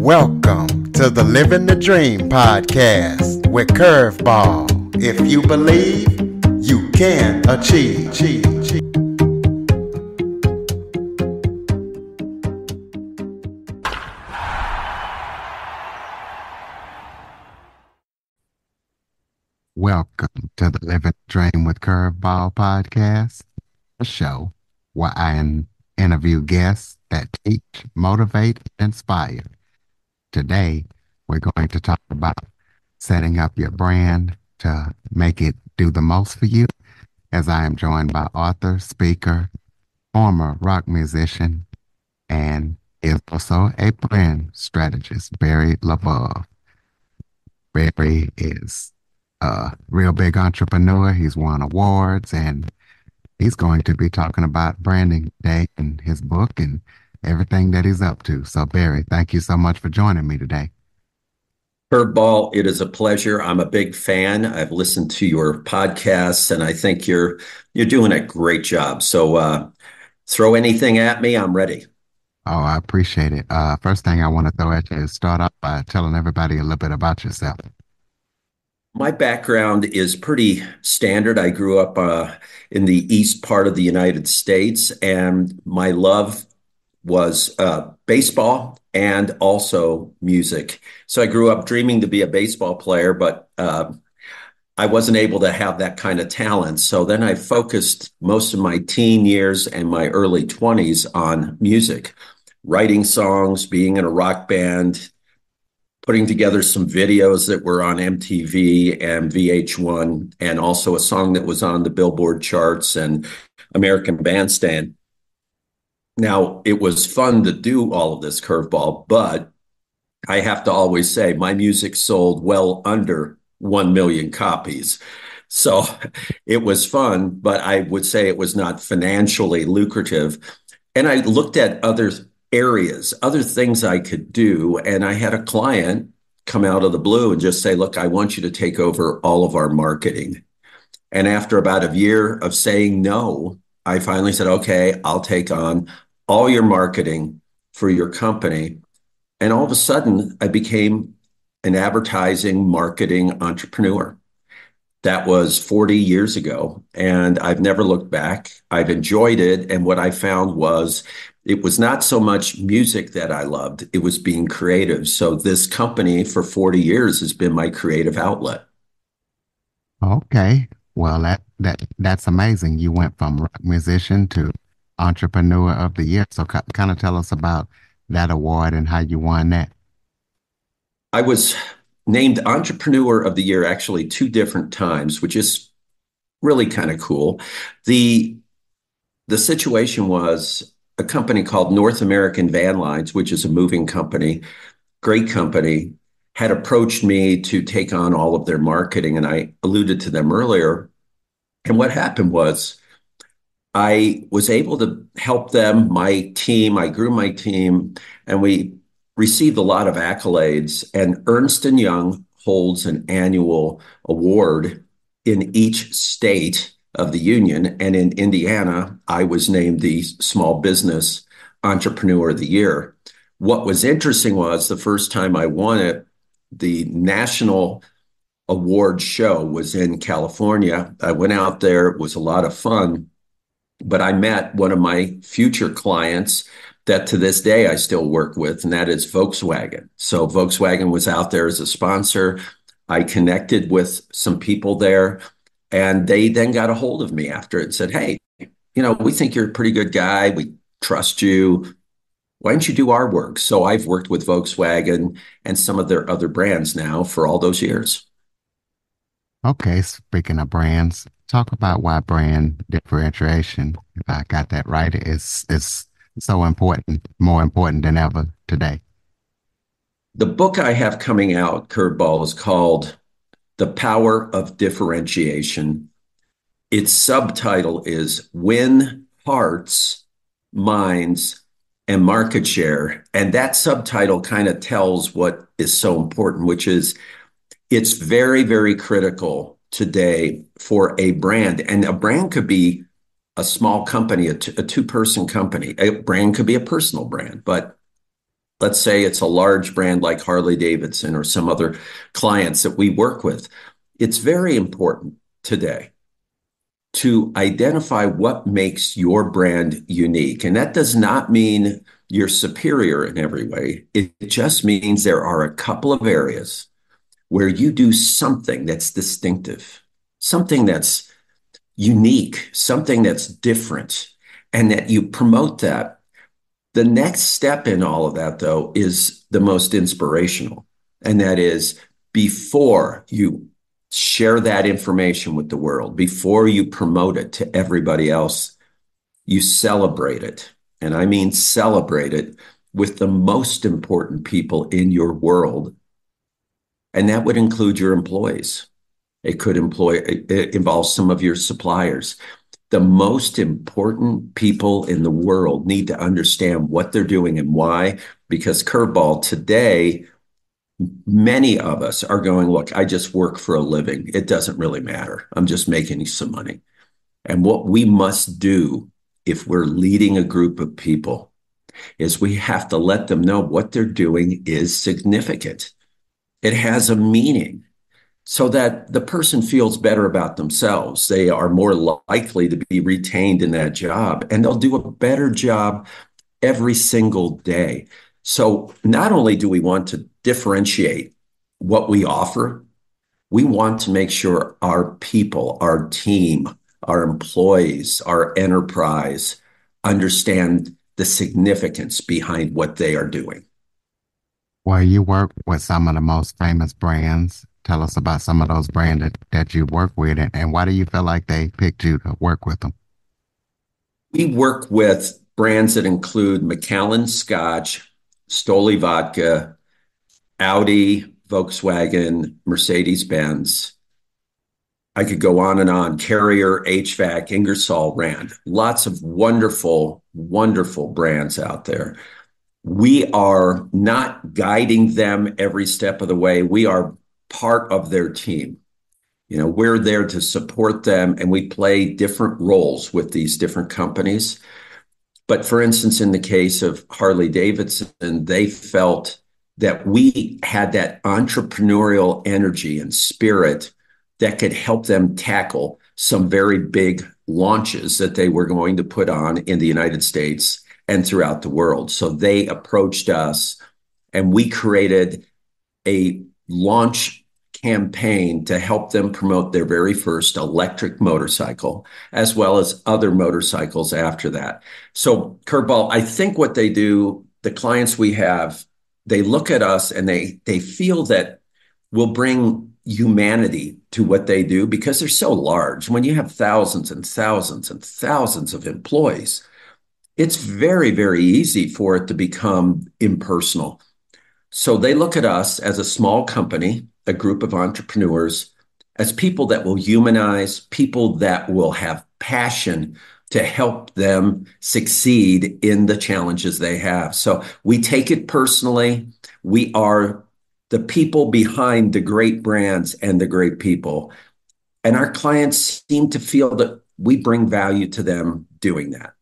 Welcome to the Living the Dream podcast with Curveball. If you believe, you can achieve. Welcome to the Living the Dream with Curveball podcast, a show where I interview guests that teach, motivate, and inspire. Today, we're going to talk about setting up your brand to make it do the most for you, as I am joined by author, speaker, former rock musician, and is also a brand strategist, Barry Labov. Barry is a real big entrepreneur. He's won awards, and he's going to be talking about branding today and his book and everything that he's up to. So, Barry, thank you so much for joining me today. Curveball, it is a pleasure. I'm a big fan. I've listened to your podcasts, and I think you're doing a great job. So throw anything at me. I'm ready. Oh, I appreciate it. First thing I want to throw at you is start off by telling everybody a little bit about yourself. My background is pretty standard. I grew up in the east part of the United States, and my love was baseball and also music. So I grew up dreaming to be a baseball player, but I wasn't able to have that kind of talent. So then I focused most of my teen years and my early 20s on music, writing songs, being in a rock band, putting together some videos that were on MTV and VH1, and also a song that was on the Billboard charts and American Bandstand. Now, it was fun to do all of this, Curveball, but I have to always say my music sold well under 1 million copies. So it was fun, but I would say it was not financially lucrative. And I looked at other areas, other things I could do. And I had a client come out of the blue and just say, look, I want you to take over all of our marketing. And after about a year of saying no, I finally said, okay, I'll take on all your marketing for your company. And all of a sudden, I became an advertising marketing entrepreneur. That was 40 years ago, and I've never looked back. I've enjoyed it. And what I found was it was not so much music that I loved, it was being creative. So this company for 40 years has been my creative outlet. Okay. Well, that's amazing. You went from rock musician to Entrepreneur of the Year. So kind of tell us about that award and how you won that. I was named Entrepreneur of the Year actually 2 different times, which is really kind of cool. The situation was a company called North American Van Lines, which is a moving company, great company, had approached me to take on all of their marketing, and I alluded to them earlier. And what happened was I was able to help them, my team. I grew my team, and we received a lot of accolades. And Ernst & Young holds an annual award in each state of the union. And in Indiana, I was named the Small Business Entrepreneur of the Year. What was interesting was the first time I won it, the national award show was in California. I went out there. It was a lot of fun. But I met one of my future clients that to this day I still work with, and that is Volkswagen. So Volkswagen was out there as a sponsor. I connected with some people there, and they then got a hold of me after it and said, hey, we think you're a pretty good guy. We trust you. Why don't you do our work? So I've worked with Volkswagen and some of their other brands now for all those years. Okay, speaking of brands, talk about why brand differentiation, if I got that right, is so important, more important than ever today. The book I have coming out, Curveball, is called The Power of Differentiation. Its subtitle is Win Hearts, Minds, and Market Share. And that subtitle kind of tells what is so important, which is it's very, very critical today for a brand. And a brand could be a small company, a 2-person company. A brand could be a personal brand, but let's say it's a large brand like Harley Davidson or some other clients that we work with. It's very important today to identify what makes your brand unique. And that does not mean you're superior in every way. It just means there are a couple of areas where you do something that's distinctive, something that's unique, something that's different, and that you promote that. The next step in all of that, though, is the most inspirational. And that is before you share that information with the world, before you promote it to everybody else, you celebrate it. And I mean celebrate it with the most important people in your world. And that would include your employees. It involves some of your suppliers. The most important people in the world need to understand what they're doing and why, because curveball today, many of us are going, look, I just work for a living. It doesn't really matter. I'm just making some money. And what we must do if we're leading a group of people is we have to let them know what they're doing is significant. It has a meaning so that the person feels better about themselves. They are more likely to be retained in that job, and they'll do a better job every single day. So not only do we want to differentiate what we offer, we want to make sure our people, our team, our employees, our enterprise understand the significance behind what they are doing. Well, you work with some of the most famous brands. Tell us about some of those brands that you work with, and why do you feel like they picked you to work with them? We work with brands that include Macallan Scotch, Stoli Vodka, Audi, Volkswagen, Mercedes-Benz. I could go on and on. Carrier, HVAC, Ingersoll Rand. Lots of wonderful, wonderful brands out there. We are not guiding them every step of the way. We are part of their team. We're there to support them, and we play different roles with these different companies. But for instance, in the case of Harley Davidson, they felt that we had that entrepreneurial energy and spirit that could help them tackle some very big launches that they were going to put on in the United States and throughout the world. So they approached us, and we created a launch campaign to help them promote their very first electric motorcycle, as well as other motorcycles after that. So, Curveball, I think what they do, the clients we have, they look at us and they feel that we'll bring humanity to what they do because they're so large. When you have thousands and thousands and thousands of employees, it's very, very easy for it to become impersonal. So they look at us as a small company, a group of entrepreneurs, as people that will humanize, people that will have passion to help them succeed in the challenges they have. So we take it personally. We are the people behind the great brands and the great people. And our clients seem to feel that we bring value to them doing that.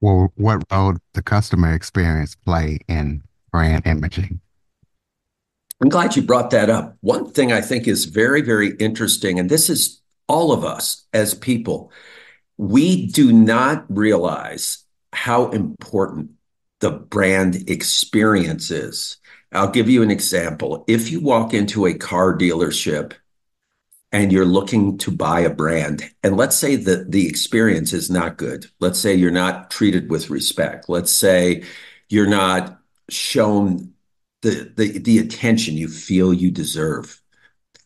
Well, what role does the customer experience play in brand imaging? I'm glad you brought that up. One thing I think is very, very interesting, and this is all of us as people, we do not realize how important the brand experience is. I'll give you an example. If you walk into a car dealership and you're looking to buy a brand, and let's say that the experience is not good. Let's say you're not treated with respect. Let's say you're not shown the attention you feel you deserve.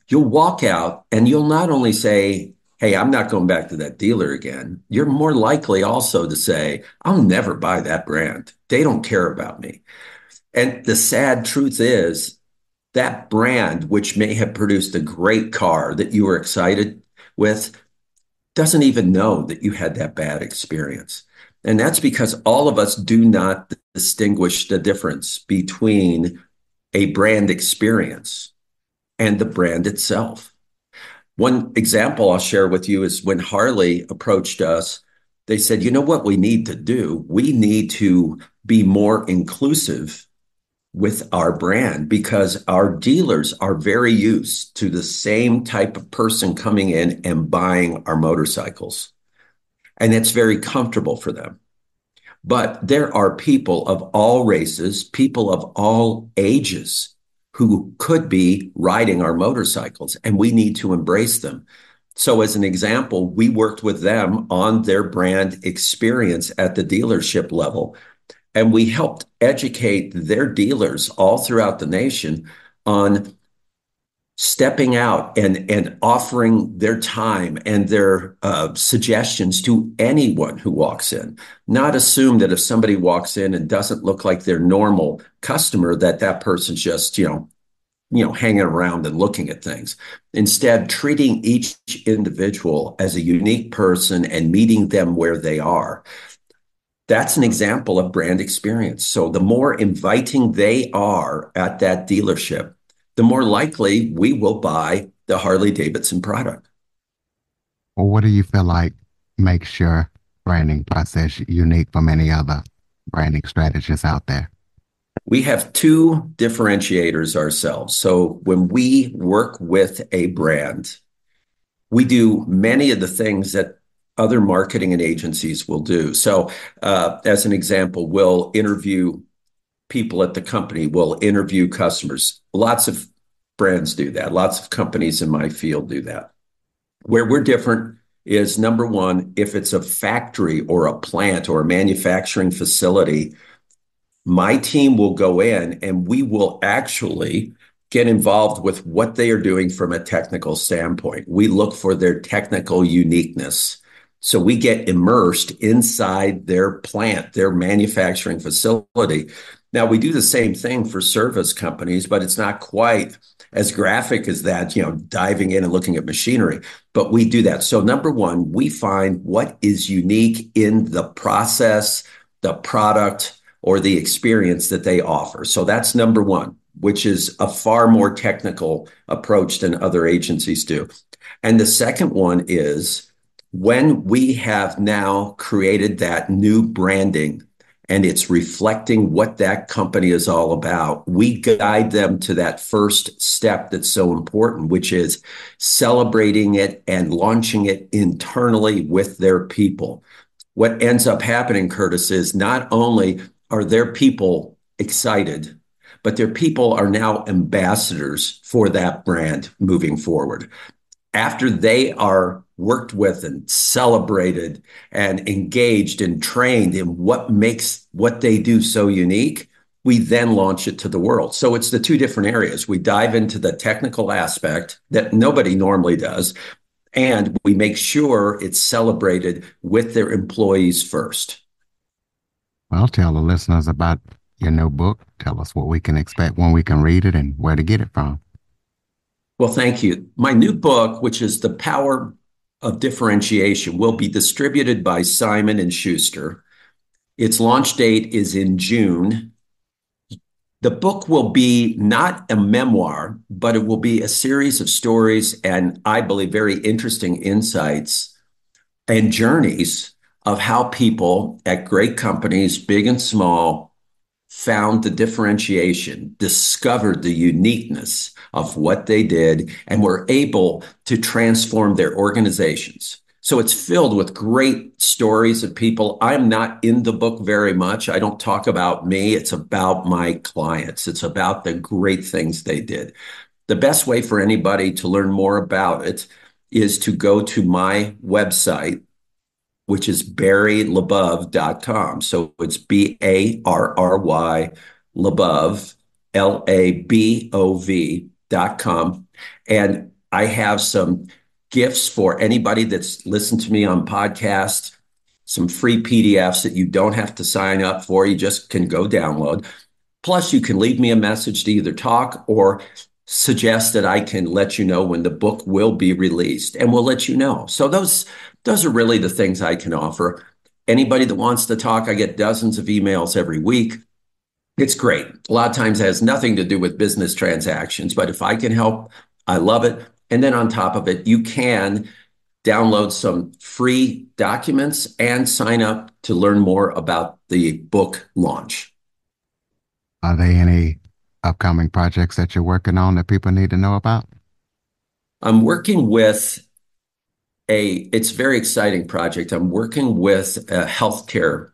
You'll walk out and you'll not only say, hey, I'm not going back to that dealer again. You're more likely also to say, I'll never buy that brand. They don't care about me. And the sad truth is that brand, which may have produced a great car that you were excited with, doesn't even know that you had that bad experience. And that's because all of us do not distinguish the difference between a brand experience and the brand itself. One example I'll share with you is when Harley approached us, they said, you know what we need to do? We need to be more inclusive with our brand because our dealers are very used to the same type of person coming in and buying our motorcycles. And it's very comfortable for them. But there are people of all races, people of all ages who could be riding our motorcycles, and we need to embrace them. So, as an example, we worked with them on their brand experience at the dealership level, and we helped educate their dealers all throughout the nation on stepping out and offering their time and their suggestions to anyone who walks in. Not assume that if somebody walks in and doesn't look like their normal customer, that that person's just, hanging around and looking at things. Instead, treating each individual as a unique person and meeting them where they are. That's an example of brand experience. So the more inviting they are at that dealership, the more likely we will buy the Harley Davidson product. Or what do you feel like makes your branding process unique from any other branding strategies out there? We have two differentiators ourselves. So when we work with a brand, we do many of the things that other marketing and agencies will do. So, as an example, we'll interview people at the company, we'll interview customers. Lots of brands do that. Lots of companies in my field do that. Where we're different is number one, if it's a factory or a plant or a manufacturing facility, my team will go in and we will actually get involved with what they are doing from a technical standpoint. We look for their technical uniqueness. So we get immersed inside their plant, their manufacturing facility. Now we do the same thing for service companies, but it's not quite as graphic as that, diving in and looking at machinery. But we do that. So number one, we find what is unique in the process, the product, or the experience that they offer. So that's number one, which is a far more technical approach than other agencies do. And the second one is when we have now created that new branding and it's reflecting what that company is all about, we guide them to that first step that's so important, which is celebrating it and launching it internally with their people. What ends up happening, Curtis, is not only are their people excited, but their people are now ambassadors for that brand moving forward. After they are worked with and celebrated and engaged and trained in what makes what they do so unique, we then launch it to the world. So it's the two different areas. We dive into the technical aspect that nobody normally does, and we make sure it's celebrated with their employees first. Well, tell the listeners about your new book. Tell us what we can expect when we can read it and where to get it from. Well, thank you. My new book, which is The Power of Differentiation, will be distributed by Simon and Schuster. Its launch date is in June. The book will be not a memoir, but it will be a series of stories and I believe very interesting insights and journeys of how people at great companies, big and small, found the differentiation, discovered the uniqueness of what they did, and were able to transform their organizations. So it's filled with great stories of people. I'm not in the book very much. I don't talk about me. It's about my clients. It's about the great things they did. The best way for anybody to learn more about it is to go to my website, which is barrylabov.com. So it's Barry Labov, Labov.com. And I have some gifts for anybody that's listened to me on podcasts, some free PDFs that you don't have to sign up for. You just can go download. Plus, you can leave me a message to either talk or suggest that I can let you know when the book will be released, and we'll let you know. So those are really the things I can offer. Anybody that wants to talk, I get dozens of emails every week. It's great. A lot of times it has nothing to do with business transactions, but if I can help, I love it. And then on top of it, you can download some free documents and sign up to learn more about the book launch. Are there any upcoming projects that you're working on that people need to know about? I'm working with it's a very exciting project. I'm working with a healthcare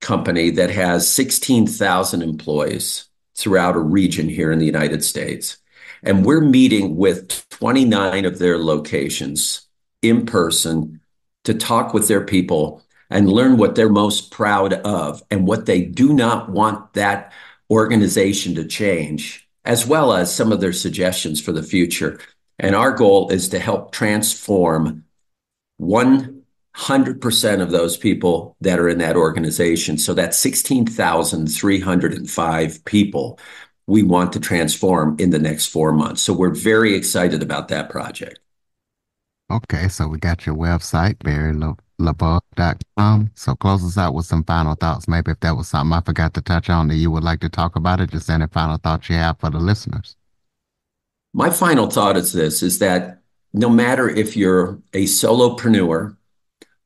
company that has 16,000 employees throughout a region here in the United States. And we're meeting with 29 of their locations in person to talk with their people and learn what they're most proud of and what they do not want that organization to change, as well as some of their suggestions for the future. And our goal is to help transform 100% of those people that are in that organization. So that's 16,305 people we want to transform in the next 4 months. So we're very excited about that project. Okay, so we got your website, barrylabov.com. So close us out with some final thoughts. Maybe if that was something I forgot to touch on that you would like to talk about it, just any final thoughts you have for the listeners. My final thought is this, is that no matter if you're a solopreneur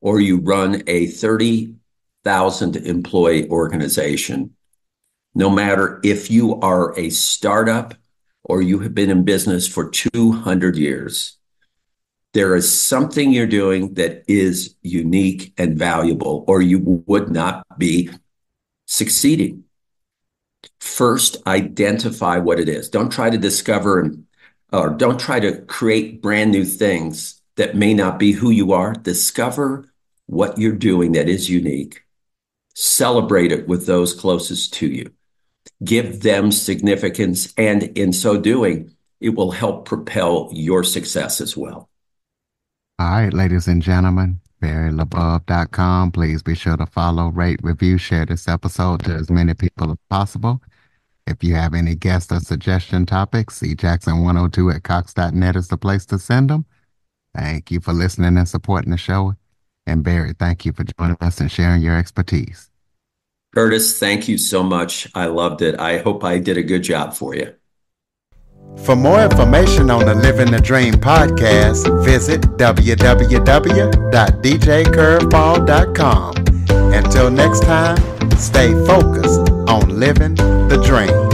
or you run a 30,000 employee organization, no matter if you are a startup or you have been in business for 200 years, there is something you're doing that is unique and valuable, or you would not be succeeding. First, identify what it is. Don't try to discover or don't try to create brand new things that may not be who you are. Discover what you're doing that is unique. Celebrate it with those closest to you. Give them significance, and in so doing, it will help propel your success as well. All right, ladies and gentlemen, barrylabov.com. Please be sure to follow, rate, review, share this episode to as many people as possible. If you have any guest or suggestion topics, cjackson102@cox.net is the place to send them. Thank you for listening and supporting the show. And Barry, thank you for joining us and sharing your expertise. Curtis, thank you so much. I loved it. I hope I did a good job for you. For more information on the Living the Dream podcast, visit www.djcurveball.com. Until next time, stay focused on living the dream.